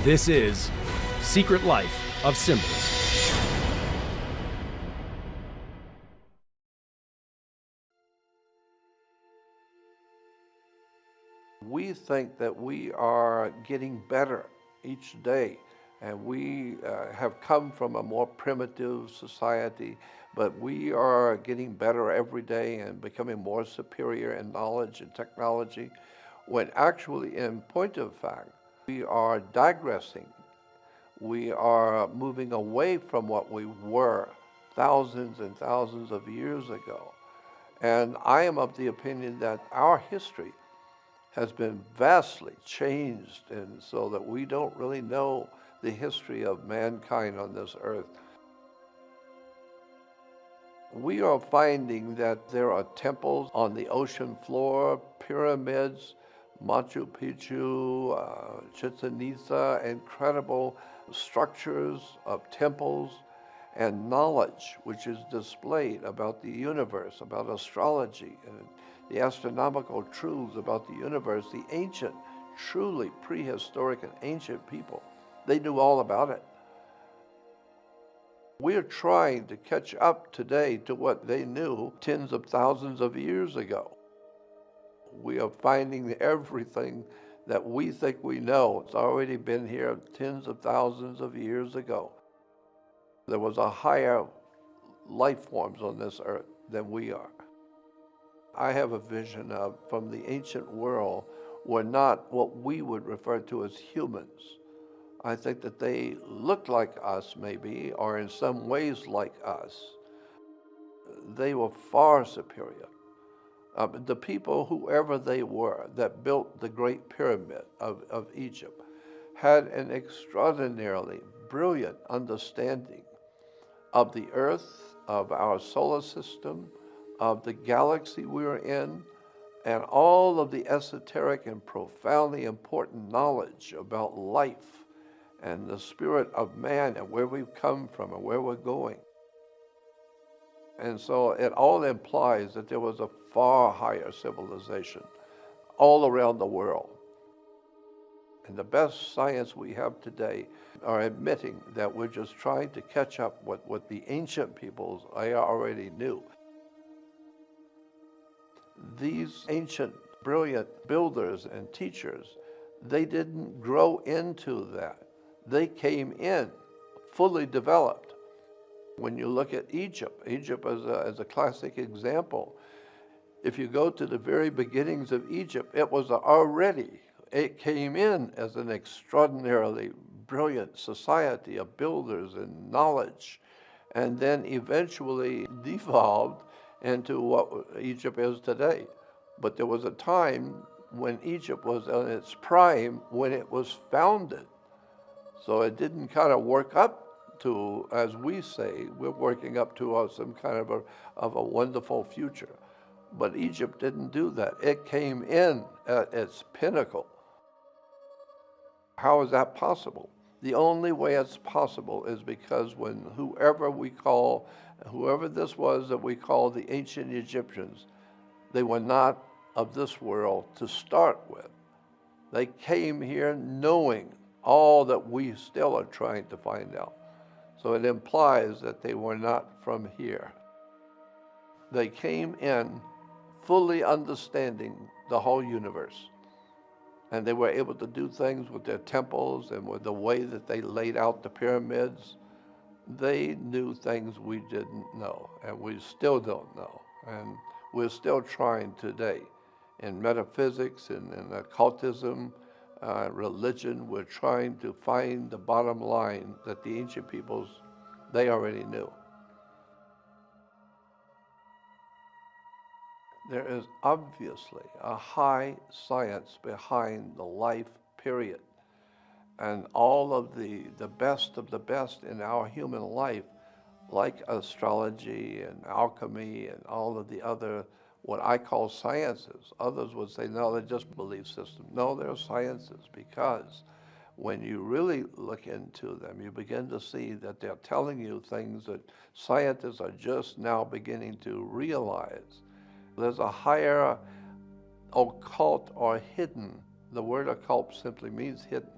This is Secret Life of Symbols. We think that we are getting better each day, and we have come from a more primitive society, but we are getting better every day and becoming more superior in knowledge and technology, when actually, in point of fact, we are digressing. We are moving away from what we were thousands and thousands of years ago. And I am of the opinion that our history has been vastly changed, and so that we don't really know the history of mankind on this earth. We are finding that there are temples on the ocean floor, pyramids, Machu Picchu, Chichen Itza, incredible structures of temples and knowledge which is displayed about the universe, about astrology, and the astronomical truths about the universe. The ancient, truly prehistoric and ancient people, they knew all about it. We're trying to catch up today to what they knew tens of thousands of years ago. We are finding everything that we think we know. It's already been here tens of thousands of years ago. There was a higher life forms on this earth than we are. I have a vision of, from the ancient world, were not what we would refer to as humans. I think that they looked like us maybe, or in some ways like us. They were far superior. The people, whoever they were, that built the Great Pyramid of Egypt, had an extraordinarily brilliant understanding of the earth, of our solar system, of the galaxy we are in, and all of the esoteric and profoundly important knowledge about life and the spirit of man and where we've come from and where we're going. And so it all implies that there was a far higher civilization all around the world. And the best science we have today are admitting that we're just trying to catch up with what the ancient peoples already knew. These ancient, brilliant builders and teachers, they didn't grow into that. They came in fully developed. When you look at Egypt, Egypt as a classic example. If you go to the very beginnings of Egypt, it came in as an extraordinarily brilliant society of builders and knowledge, and then eventually devolved into what Egypt is today. But there was a time when Egypt was in its prime when it was founded. So it didn't kind of work up to, as we say, we're working up to some kind of a wonderful future. But Egypt didn't do that. It came in at its pinnacle. How is that possible? The only way it's possible is because when whoever this was that we call the ancient Egyptians, they were not of this world to start with. They came here knowing all that we still are trying to find out. So it implies that they were not from here. They came in fully understanding the whole universe. And they were able to do things with their temples and with the way that they laid out the pyramids. They knew things we didn't know, and we still don't know. And we're still trying today. In metaphysics and in occultism, religion, we're trying to find the bottom line that the ancient peoples, they already knew. There is obviously a high science behind the life, period. And all of the best of the best in our human life, like astrology and alchemy and all of the other, what I call sciences. Others would say, no, they're just belief systems. No, they're sciences, because when you really look into them, you begin to see that they're telling you things that scientists are just now beginning to realize. There's a higher occult or hidden. The word occult simply means hidden.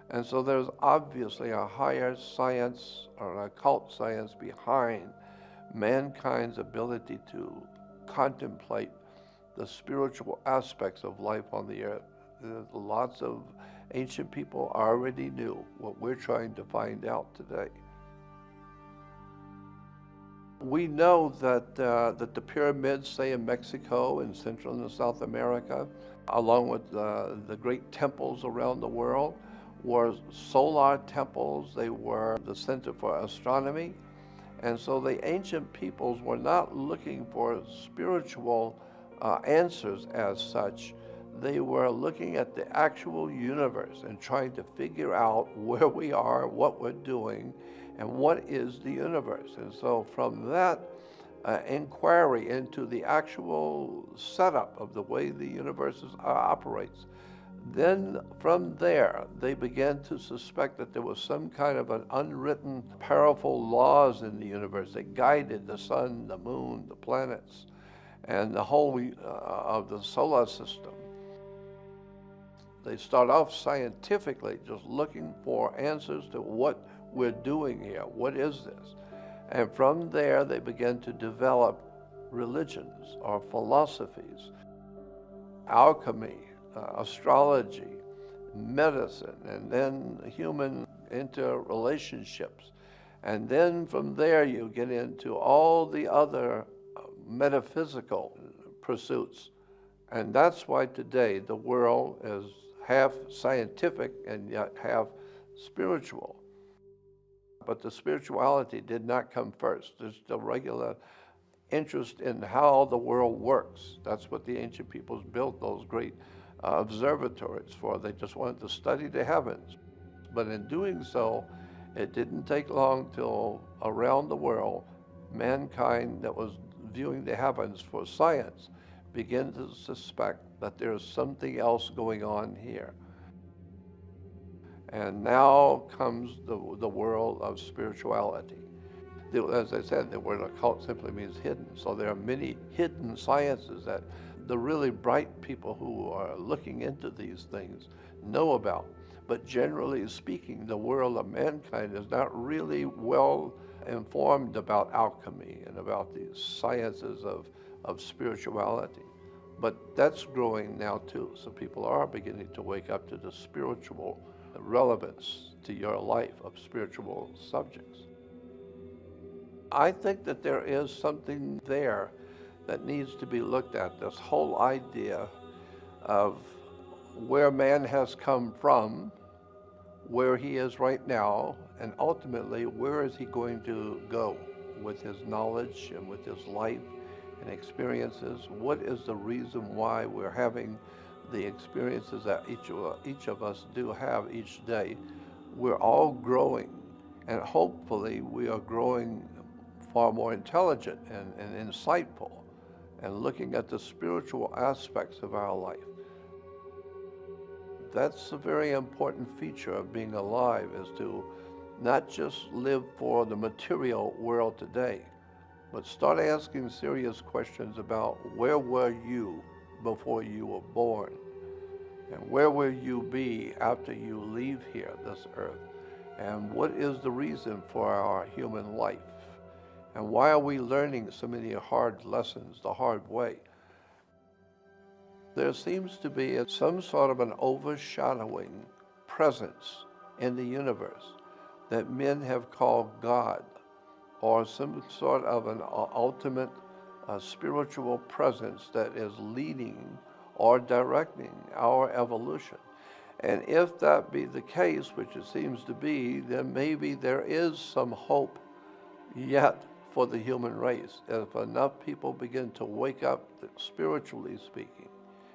And so there's obviously a higher science or an occult science behind mankind's ability to contemplate the spiritual aspects of life on the earth. Lots of ancient people already knew what we're trying to find out today. We know that the pyramids, say in Mexico and Central and South America, along with the great temples around the world, were solar temples. They were the center for astronomy. And so the ancient peoples were not looking for spiritual answers as such. They were looking at the actual universe and trying to figure out where we are, what we're doing, and what is the universe. And so from that inquiry into the actual setup of the way the universe operates, then from there they began to suspect that there was some kind of an unwritten, powerful laws in the universe that guided the sun, the moon, the planets, and the whole of the solar system. They start off scientifically just looking for answers to what we're doing here. What is this? And from there, they began to develop religions or philosophies, alchemy, astrology, medicine, and then human interrelationships. And then from there, you get into all the other metaphysical pursuits. And that's why today the world is half scientific and yet half spiritual. But the spirituality did not come first. There's the regular interest in how the world works. That's what the ancient peoples built those great observatories for. They just wanted to study the heavens. But in doing so, it didn't take long till around the world, mankind that was viewing the heavens for science began to suspect that there's something else going on here. And now comes the world of spirituality. As I said, the word occult simply means hidden. So there are many hidden sciences that the really bright people who are looking into these things know about. But generally speaking, the world of mankind is not really well informed about alchemy and about these sciences of spirituality. But that's growing now too. So people are beginning to wake up to the spiritual relevance to your life of spiritual subjects. I think that there is something there that needs to be looked at, this whole idea of where man has come from, where he is right now, and ultimately where is he going to go with his knowledge and with his life and experiences. What is the reason why we're having the experiences that each of us do have each day? We're all growing, and hopefully we are growing far more intelligent and insightful and looking at the spiritual aspects of our life. That's a very important feature of being alive, is to not just live for the material world today, but start asking serious questions about where were you before you were born? And where will you be after you leave here, this earth? And what is the reason for our human life? And why are we learning so many hard lessons the hard way? There seems to be some sort of an overshadowing presence in the universe that men have called God, or some sort of an ultimate spiritual presence that is leading or directing our evolution. And if that be the case, which it seems to be, then maybe there is some hope yet for the human race. If enough people begin to wake up, spiritually speaking,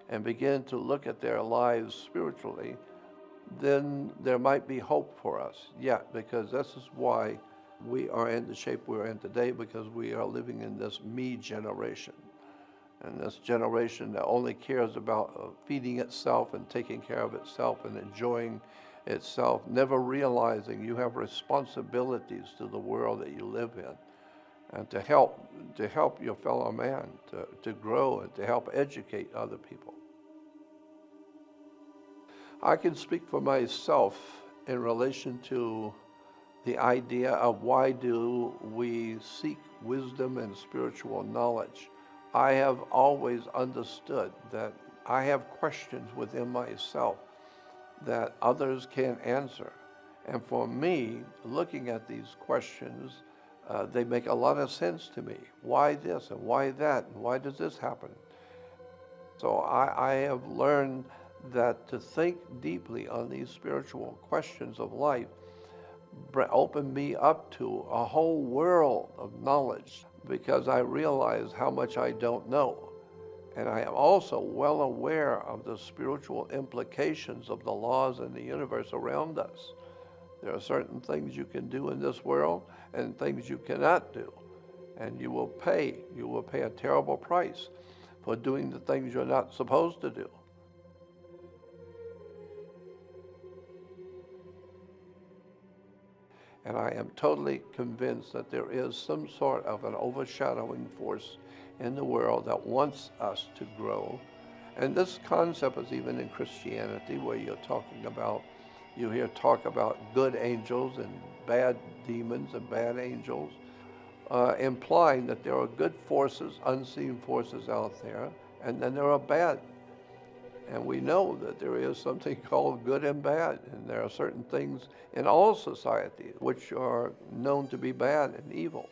and begin to look at their lives spiritually, then there might be hope for us yet, because this is why we are in the shape we're in today, because we are living in this me generation. And this generation that only cares about feeding itself and taking care of itself and enjoying itself, never realizing you have responsibilities to the world that you live in, and to help your fellow man to grow and to help educate other people. I can speak for myself in relation to the idea of why do we seek wisdom and spiritual knowledge. I have always understood that I have questions within myself that others can't answer. And for me, looking at these questions, they make a lot of sense to me. Why this and why that and why does this happen? So I have learned that to think deeply on these spiritual questions of life opened me up to a whole world of knowledge, because I realize how much I don't know. And I am also well aware of the spiritual implications of the laws in the universe around us. There are certain things you can do in this world and things you cannot do. And you will pay a terrible price for doing the things you're not supposed to do. And I am totally convinced that there is some sort of an overshadowing force in the world that wants us to grow. And this concept is even in Christianity, where you hear talk about good angels and bad demons and bad angels, implying that there are good forces, unseen forces out there, and then there are bad. And we know that there is something called good and bad, and there are certain things in all societies which are known to be bad and evil.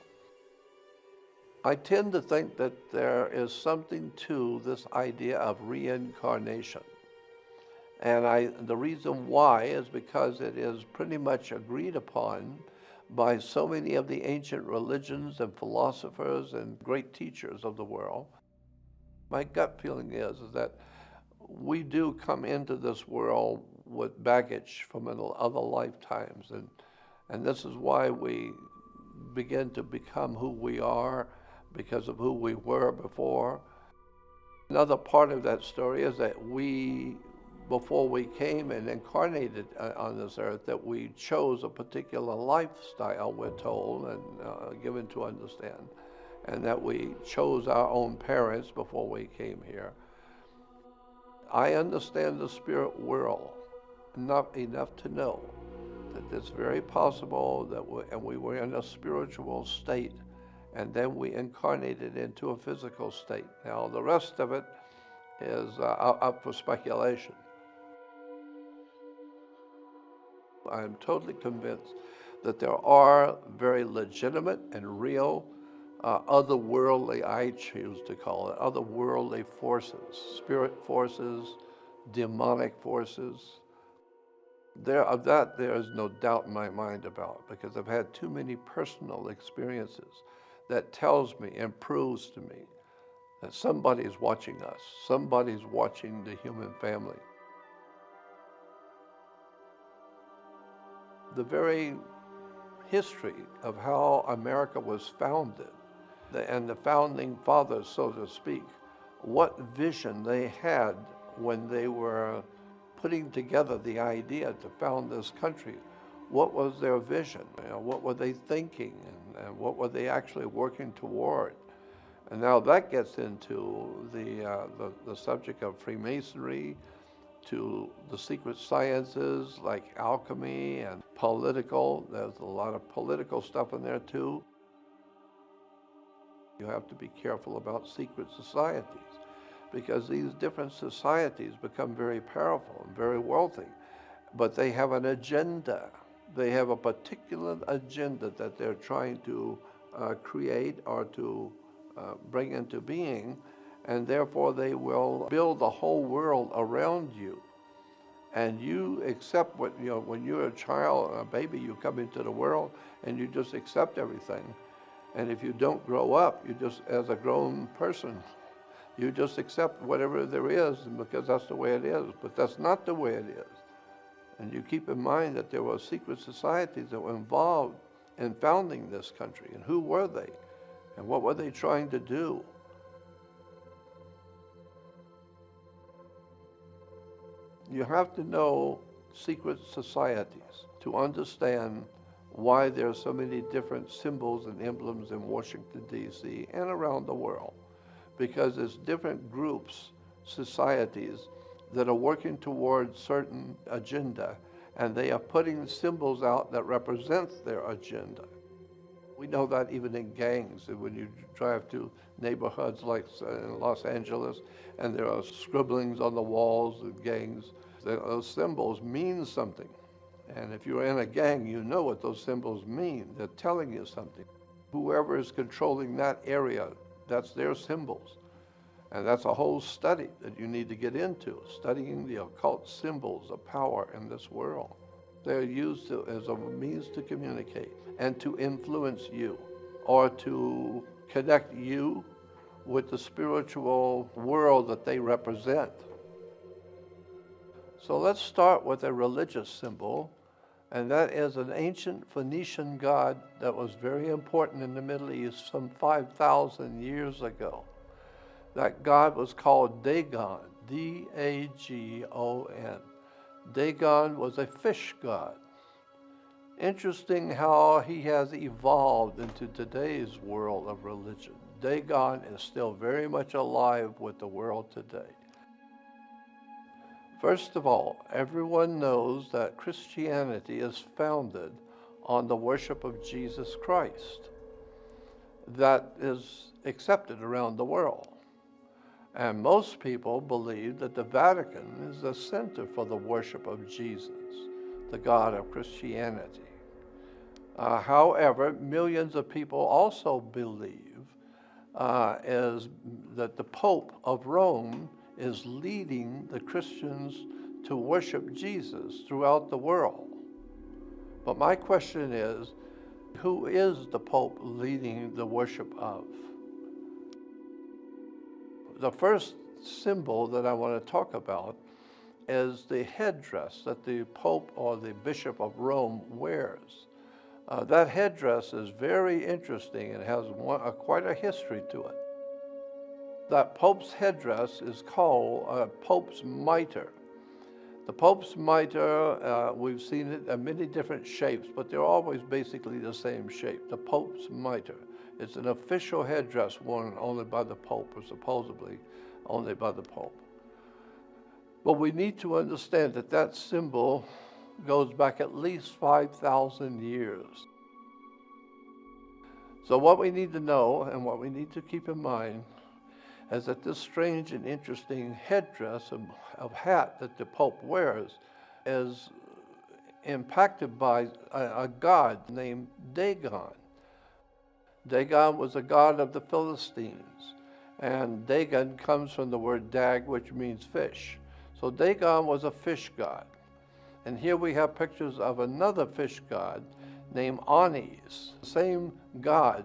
I tend to think that there is something to this idea of reincarnation. And the reason why is because it is pretty much agreed upon by so many of the ancient religions and philosophers and great teachers of the world. My gut feeling is that we do come into this world with baggage from other lifetimes, and this is why we begin to become who we are, because of who we were before. Another part of that story is that before we came and incarnated on this earth, that we chose a particular lifestyle, we're told and given to understand, and that we chose our own parents before we came here. I understand the spirit world enough to know that it's very possible that we were in a spiritual state, and then we incarnated into a physical state. Now, the rest of it is up for speculation. I'm totally convinced that there are very legitimate and real otherworldly, I choose to call it, otherworldly forces, spirit forces, demonic forces. There is no doubt in my mind about, because I've had too many personal experiences that tells me and proves to me that somebody's watching us, somebody's watching the human family. The very history of how America was founded, and the founding fathers, so to speak, what vision they had when they were putting together the idea to found this country. What was their vision? What were they thinking, and what were they actually working toward? And now that gets into the subject of Freemasonry, to the secret sciences like alchemy and political. There's a lot of political stuff in there too. You have to be careful about secret societies, because these different societies become very powerful and very wealthy, but they have an agenda. They have a particular agenda that they're trying to create or to bring into being, and therefore they will build the whole world around you. And you accept when you're a child, a baby, you come into the world and you just accept everything. And if you don't grow up, you just, as a grown person, you just accept whatever there is because that's the way it is. But that's not the way it is. And you keep in mind that there were secret societies that were involved in founding this country. And who were they? And what were they trying to do? You have to know secret societies to understand why there are so many different symbols and emblems in Washington, D.C. and around the world. Because there's different groups, societies, that are working towards certain agenda, and they are putting symbols out that represent their agenda. We know that even in gangs, when you drive to neighborhoods like in Los Angeles, and there are scribblings on the walls of gangs, those symbols mean something. And if you're in a gang, you know what those symbols mean. They're telling you something. Whoever is controlling that area, that's their symbols. And that's a whole study that you need to get into, studying the occult symbols of power in this world. They're used as a means to communicate and to influence you, or to connect you with the spiritual world that they represent. So let's start with a religious symbol, and that is an ancient Phoenician god that was very important in the Middle East some 5,000 years ago. That god was called Dagon, D-A-G-O-N. Dagon was a fish god. Interesting how he has evolved into today's world of religion. Dagon is still very much alive with the world today. First of all, everyone knows that Christianity is founded on the worship of Jesus Christ. That is accepted around the world. And most people believe that the Vatican is the center for the worship of Jesus, the God of Christianity. However, millions of people also believe that the Pope of Rome is leading the Christians to worship Jesus throughout the world. But my question is, who is the Pope leading the worship of? The first symbol that I want to talk about is the headdress that the Pope or the Bishop of Rome wears. That headdress is very interesting and has quite a history to it. That Pope's headdress is called Pope's mitre. The Pope's mitre, we've seen it in many different shapes, but they're always basically the same shape, the Pope's mitre. It's an official headdress worn only by the Pope, or supposedly only by the Pope. But we need to understand that that symbol goes back at least 5,000 years. So what we need to know and what we need to keep in mind is that this strange and interesting headdress of hat that the Pope wears is impacted by a god named Dagon. Dagon was a god of the Philistines, and Dagon comes from the word dag, which means fish. So Dagon was a fish god. And here we have pictures of another fish god named Anis, same god,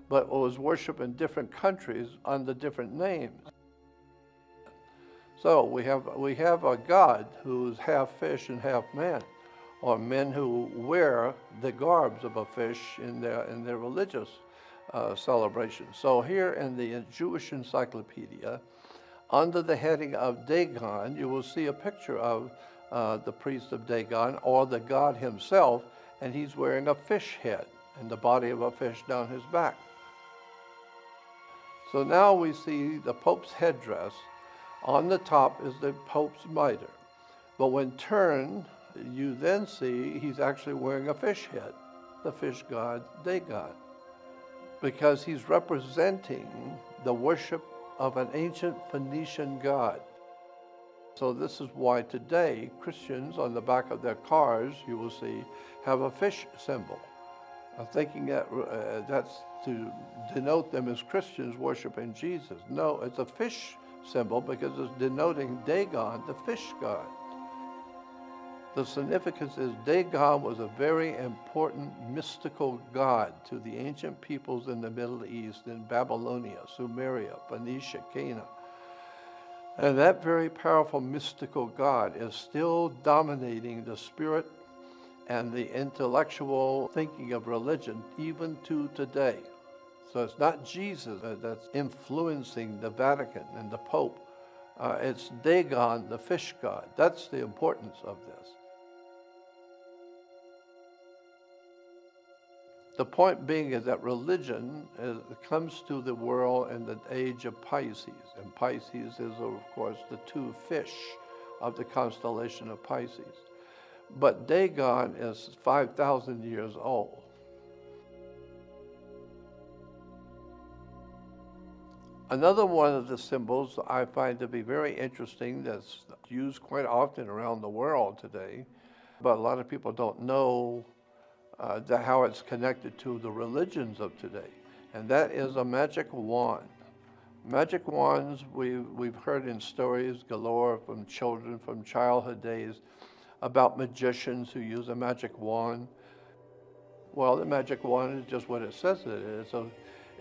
but was worshipped in different countries under different names. So we have a god who's half fish and half man, or men who wear the garbs of a fish in their religious celebrations. So here in the Jewish Encyclopedia, under the heading of Dagon, you will see a picture of the priest of Dagon, or the god himself, and he's wearing a fish head and the body of a fish down his back. So now we see the Pope's headdress. On the top is the Pope's mitre. But when turned, you then see he's actually wearing a fish head, the fish god Dagon, because he's representing the worship of an ancient Phoenician god. So this is why today Christians on the back of their cars, you will see, have a fish symbol, thinking that that's to denote them as Christians worshiping Jesus. No, it's a fish symbol because it's denoting Dagon, the fish god. The significance is Dagon was a very important mystical god to the ancient peoples in the Middle East, in Babylonia, Sumeria, Phoenicia, Canaan. And that very powerful mystical god is still dominating the spirit and the intellectual thinking of religion even to today. So it's not Jesus that's influencing the Vatican and the Pope. It's Dagon, the fish god. That's the importance of this. The point being is that religion comes to the world in the age of Pisces. And Pisces is, of course, the two fish, of the constellation of Pisces. But Dagon is 5,000 years old. Another one of the symbols I find to be very interesting that's used quite often around the world today, but a lot of people don't know how it's connected to the religions of today, and that is a magic wand. Magic wands, we've heard in stories galore from children, from childhood days, about magicians who use a magic wand. Well, the magic wand is just what it says it is.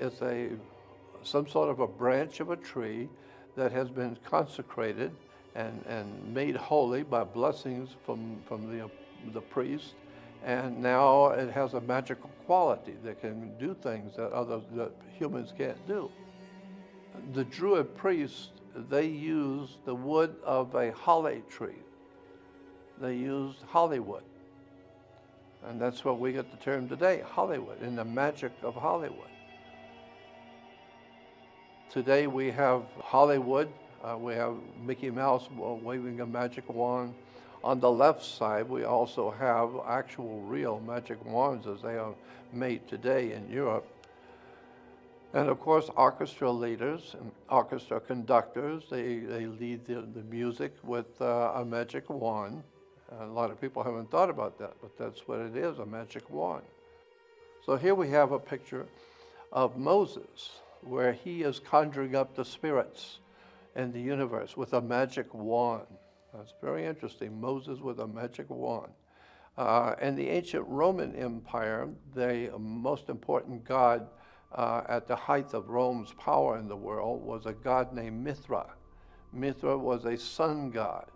It's some sort of a branch of a tree that has been consecrated and made holy by blessings from the priest, and now it has a magical quality that can do things that humans can't do. The Druid priests, they used the wood of a holly tree. They used Hollywood, and that's where we get the term today, Hollywood, and the magic of Hollywood. Today we have Hollywood, we have Mickey Mouse waving a magic wand. On the left side, we also have actual real magic wands as they are made today in Europe. And of course, orchestra leaders and orchestra conductors, they lead the music with a magic wand. A lot of people haven't thought about that, but that's what it is, a magic wand. So here we have a picture of Moses, where he is conjuring up the spirits in the universe with a magic wand. That's very interesting, Moses with a magic wand. In the ancient Roman Empire, the most important god at the height of Rome's power in the world was a god named Mithra. Mithra was a sun god.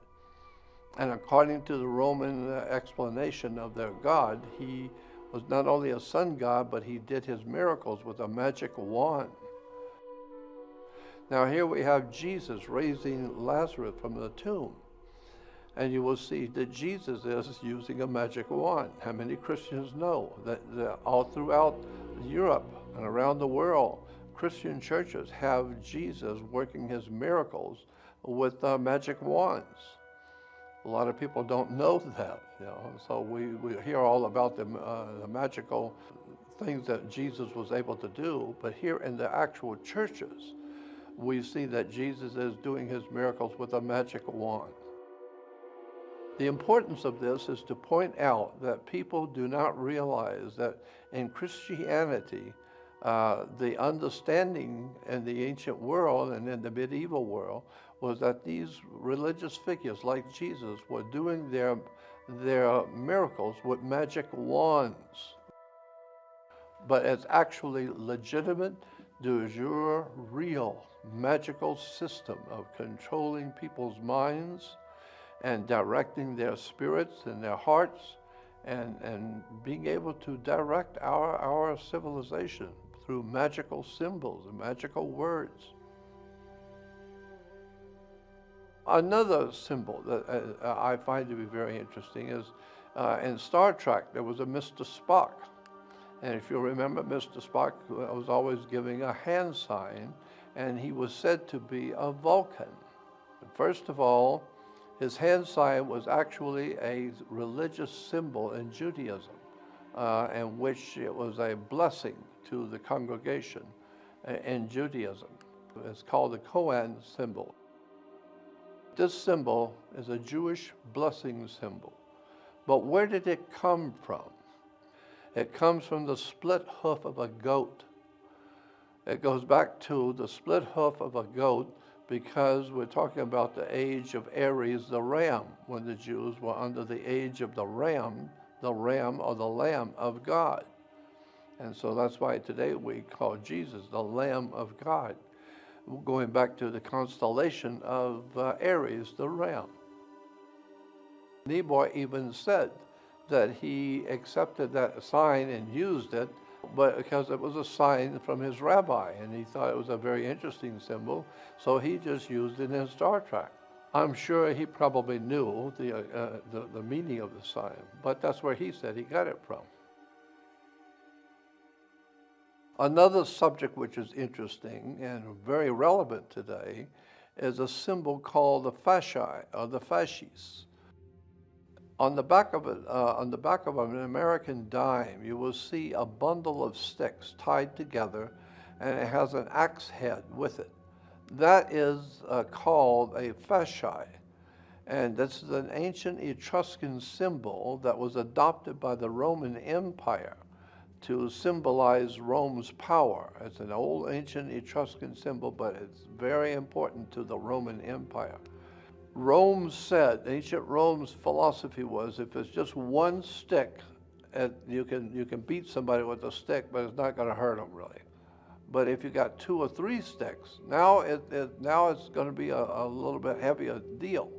And according to the Roman explanation of their god, he was not only a sun god, but he did his miracles with a magic wand. Now here we have Jesus raising Lazarus from the tomb. And you will see that Jesus is using a magic wand. How many Christians know that all throughout Europe and around the world, Christian churches have Jesus working his miracles with magic wands? A lot of people don't know that, so we hear all about the magical things that Jesus was able to do, but here in the actual churches, we see that Jesus is doing his miracles with a magic wand. The importance of this is to point out that people do not realize that in Christianity, the understanding in the ancient world and in the medieval world was that these religious figures like Jesus were doing their miracles with magic wands. But it's actually legitimate, de jure, real magical system of controlling people's minds and directing their spirits and their hearts and being able to direct our civilization through magical symbols and magical words. Another symbol that I find to be very interesting is in Star Trek, there was a Mr. Spock. And if you remember, Mr. Spock was always giving a hand sign, and he was said to be a Vulcan. First of all, his hand sign was actually a religious symbol in Judaism, in which it was a blessing to the congregation in Judaism. It's called the Kohen symbol. This symbol is a Jewish blessing symbol. But where did it come from? It comes from the split hoof of a goat. It goes back to the split hoof of a goat because we're talking about the age of Aries, the ram, when the Jews were under the age of the ram or the Lamb of God. And so that's why today we call Jesus the Lamb of God, going back to the constellation of Aries, the ram. Niebuhr even said that he accepted that sign and used it, but because it was a sign from his rabbi, and he thought it was a very interesting symbol, so he just used it in Star Trek. I'm sure he probably knew the meaning of the sign, but that's where he said he got it from. Another subject which is interesting and very relevant today is a symbol called the fasci, or the fasces. On the back of it, on the back of an American dime, you will see a bundle of sticks tied together, and it has an axe head with it. That is called a fasci, and this is an ancient Etruscan symbol that was adopted by the Roman Empire to symbolize Rome's power. It's an old ancient Etruscan symbol, but it's very important to the Roman Empire. Rome said, ancient Rome's philosophy was, if it's just one stick, you can beat somebody with a stick, but it's not going to hurt them really. But if you got 2 or 3 sticks, now it's going to be a little bit heavier deal.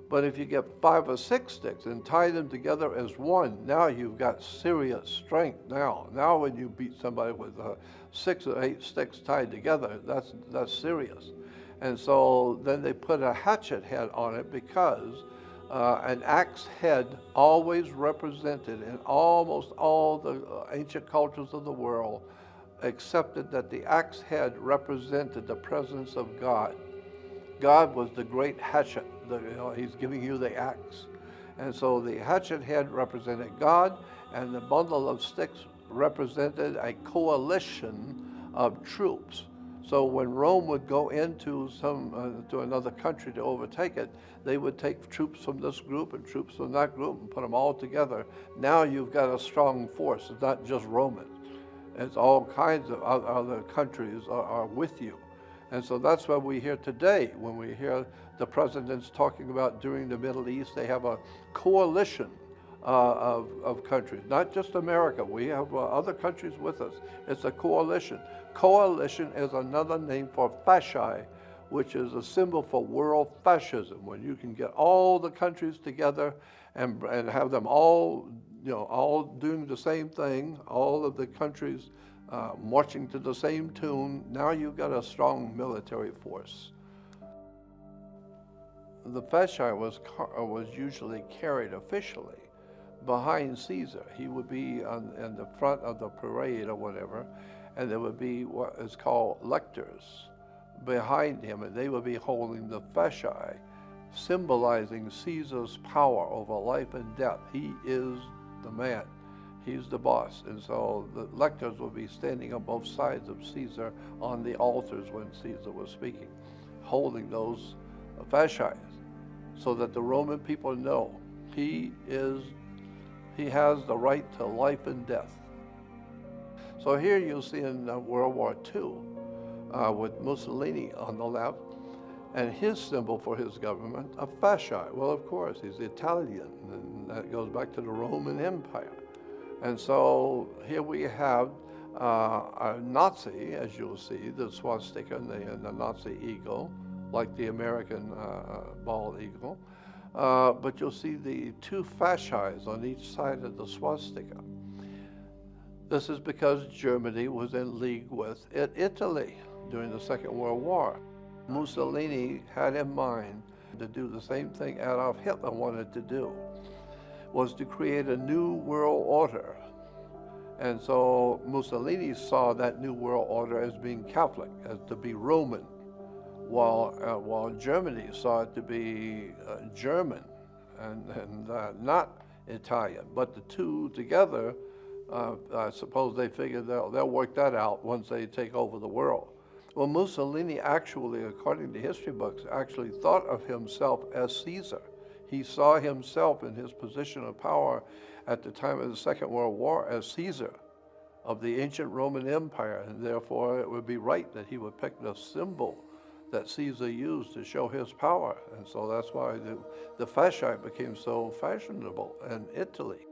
But if you get 5 or 6 sticks and tie them together as one, now you've got serious strength. Now when you beat somebody with 6 or 8 sticks tied together, that's serious. And so then they put a hatchet head on it because an axe head always represented, in almost all the ancient cultures of the world, accepted that the axe head represented the presence of God. God was the great hatchet. He's giving you the axe. And so the hatchet head represented God, and the bundle of sticks represented a coalition of troops. So when Rome would go into to another country to overtake it, they would take troops from this group and troops from that group and put them all together. Now you've got a strong force. It's not just Romans. It's all kinds of other countries are with you. And so that's what we hear today when we hear the presidents talking about during the Middle East. They have a coalition of countries, not just America. We have other countries with us. It's a coalition. Coalition is another name for fasci, which is a symbol for world fascism, when you can get all the countries together and have them all, all doing the same thing, all of the countries marching to the same tune. Now you've got a strong military force. The fasci was usually carried officially behind Caesar. He would be in the front of the parade or whatever, and there would be what is called lectors behind him, and they would be holding the fasci, symbolizing Caesar's power over life and death. He is the man. He's the boss. And so the lectors would be standing on both sides of Caesar on the altars when Caesar was speaking, holding those fasci, so that the Roman people know he has the right to life and death. So here you'll see in World War II with Mussolini on the left, and his symbol for his government, a fasci. Well, of course, he's Italian, and that goes back to the Roman Empire. And so here we have a Nazi, as you'll see, the swastika and the Nazi eagle, like the American bald eagle. But you'll see the 2 fascis on each side of the swastika. This is because Germany was in league with Italy during the Second World War. Mussolini had in mind to do the same thing Adolf Hitler wanted to do, was to create a new world order. And so Mussolini saw that new world order as being Catholic, as to be Roman, while Germany saw it to be German and not Italian. But the two together, I suppose they figured they'll work that out once they take over the world. Well, Mussolini actually, according to history books, actually thought of himself as Caesar. He saw himself in his position of power at the time of the Second World War as Caesar of the ancient Roman Empire, and therefore it would be right that he would pick the symbol that Caesar used to show his power. And so that's why the fasci became so fashionable in Italy.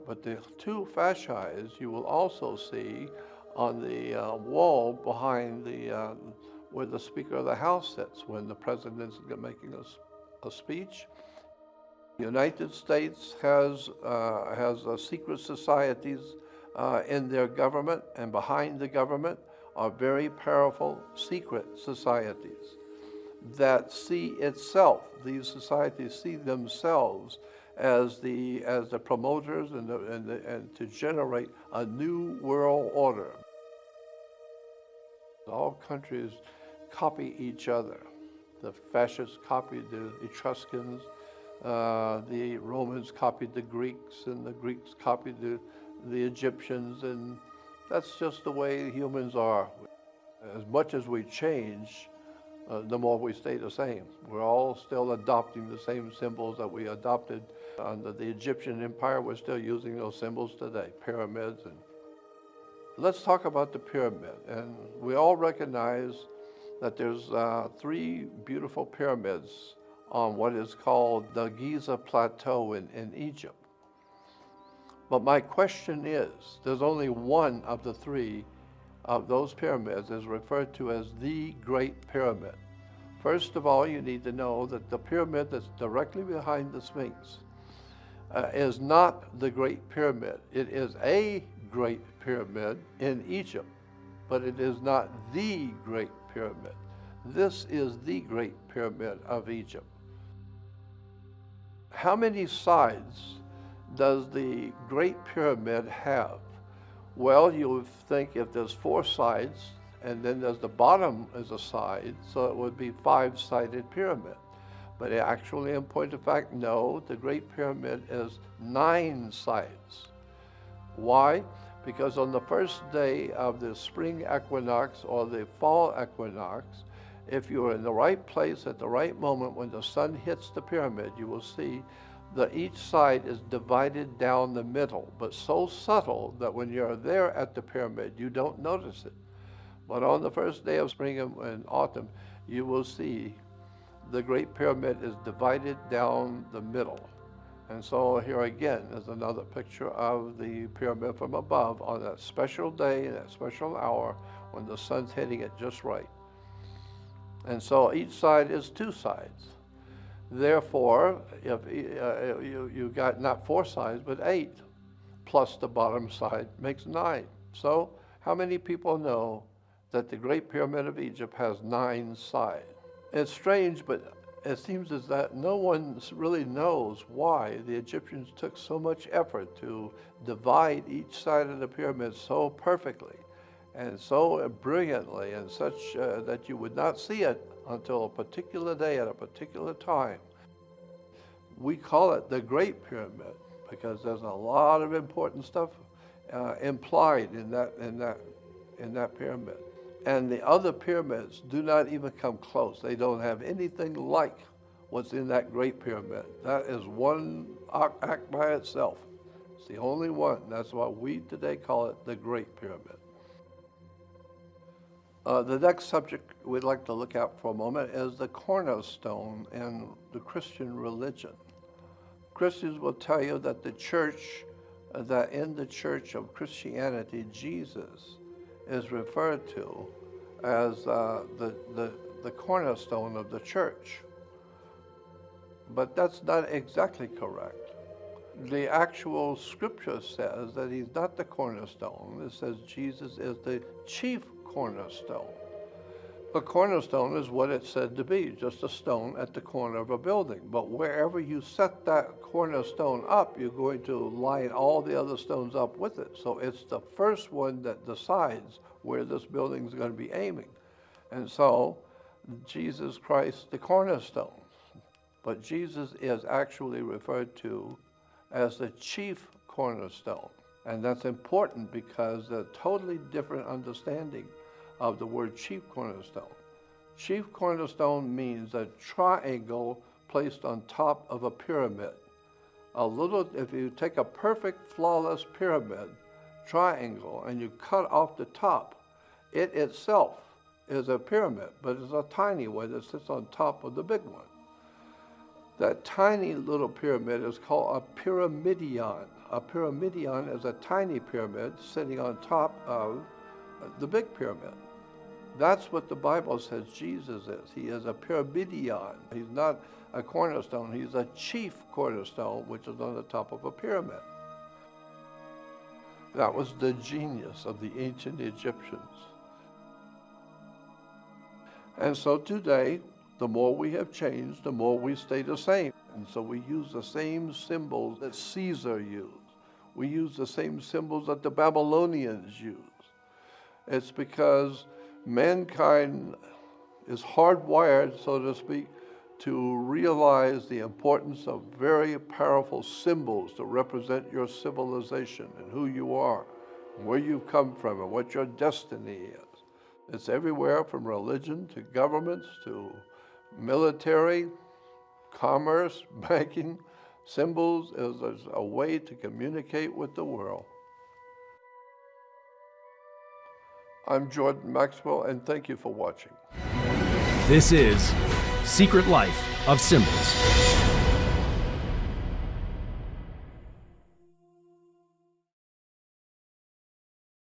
But the 2 fascis you will also see on the wall behind where the Speaker of the House sits when the President's making a speech. The United States has secret societies in their government, and behind the government are very powerful secret societies that see itself, these societies see themselves as the promoters and to generate a new world order. All countries copy each other. The fascists copied the Etruscans, the Romans copied the Greeks, and the Greeks copied the Egyptians, and that's just the way humans are. As much as we change, the more we stay the same. We're all still adopting the same symbols that we adopted under the Egyptian Empire. We're still using those symbols today, pyramids. And let's talk about the pyramid. And we all recognize that there's 3 beautiful pyramids on what is called the Giza Plateau in Egypt. But my question is, there's only one of the 3 of those pyramids is referred to as the Great Pyramid. First of all, you need to know that the pyramid that's directly behind the Sphinx is not the Great Pyramid. It is a Great Pyramid in Egypt, but it is not the Great Pyramid. This is the Great Pyramid of Egypt. How many sides does the Great Pyramid have? Well, you would think if there's 4 sides, and then there's the bottom is a side, so it would be 5-sided pyramid. But actually, in point of fact, no, the Great Pyramid is 9 sides. Why? Because on the first day of the spring equinox or the fall equinox, if you're in the right place at the right moment when the sun hits the pyramid, you will see that each side is divided down the middle, but so subtle that when you're there at the pyramid, you don't notice it. But on the first day of spring and autumn, you will see the Great Pyramid is divided down the middle. And so here again is another picture of the pyramid from above on that special day, that special hour, when the sun's hitting it just right. And so each side is 2 sides. Therefore, if you got not 4 sides, but 8, plus the bottom side makes 9. So how many people know that the Great Pyramid of Egypt has 9 sides? It's strange, but it seems as that no one really knows why the Egyptians took so much effort to divide each side of the pyramid so perfectly and so brilliantly, and such that you would not see it until a particular day at a particular time. We call it the Great Pyramid because there's a lot of important stuff implied in that pyramid. And the other pyramids do not even come close. They don't have anything like what's in that Great Pyramid. That is one act by itself. It's the only one. That's why we today call it the Great Pyramid. The next subject we'd like to look at for a moment is the cornerstone in the Christian religion. Christians will tell you that that in the church of Christianity, Jesus is referred to as the cornerstone of the church. But that's not exactly correct. The actual scripture says that he's not the cornerstone. It says Jesus is the chief cornerstone. A cornerstone is what it's said to be, just a stone at the corner of a building. But wherever you set that cornerstone up, you're going to line all the other stones up with it. So it's the first one that decides where this building is going to be aiming. And so Jesus Christ, the cornerstone. But Jesus is actually referred to as the chief cornerstone. And that's important because a totally different understanding of the word chief cornerstone. Chief cornerstone means a triangle placed on top of a pyramid. If you take a perfect, flawless pyramid triangle and you cut off the top, it itself is a pyramid, but it's a tiny one that sits on top of the big one. That tiny little pyramid is called a pyramidion. A pyramidion is a tiny pyramid sitting on top of the big pyramid. That's what the Bible says Jesus is. He is a pyramidion. He's not a cornerstone. He's a chief cornerstone, which is on the top of a pyramid. That was the genius of the ancient Egyptians. And so today, the more we have changed, the more we stay the same. And so we use the same symbols that Caesar used. We use the same symbols that the Babylonians used. It's because mankind is hardwired, so to speak, to realize the importance of very powerful symbols to represent your civilization and who you are, and where you've come from, and what your destiny is. It's everywhere from religion to governments to military, commerce, banking. Symbols is a way to communicate with the world. I'm Jordan Maxwell, and thank you for watching. This is Secret Life of Symbols.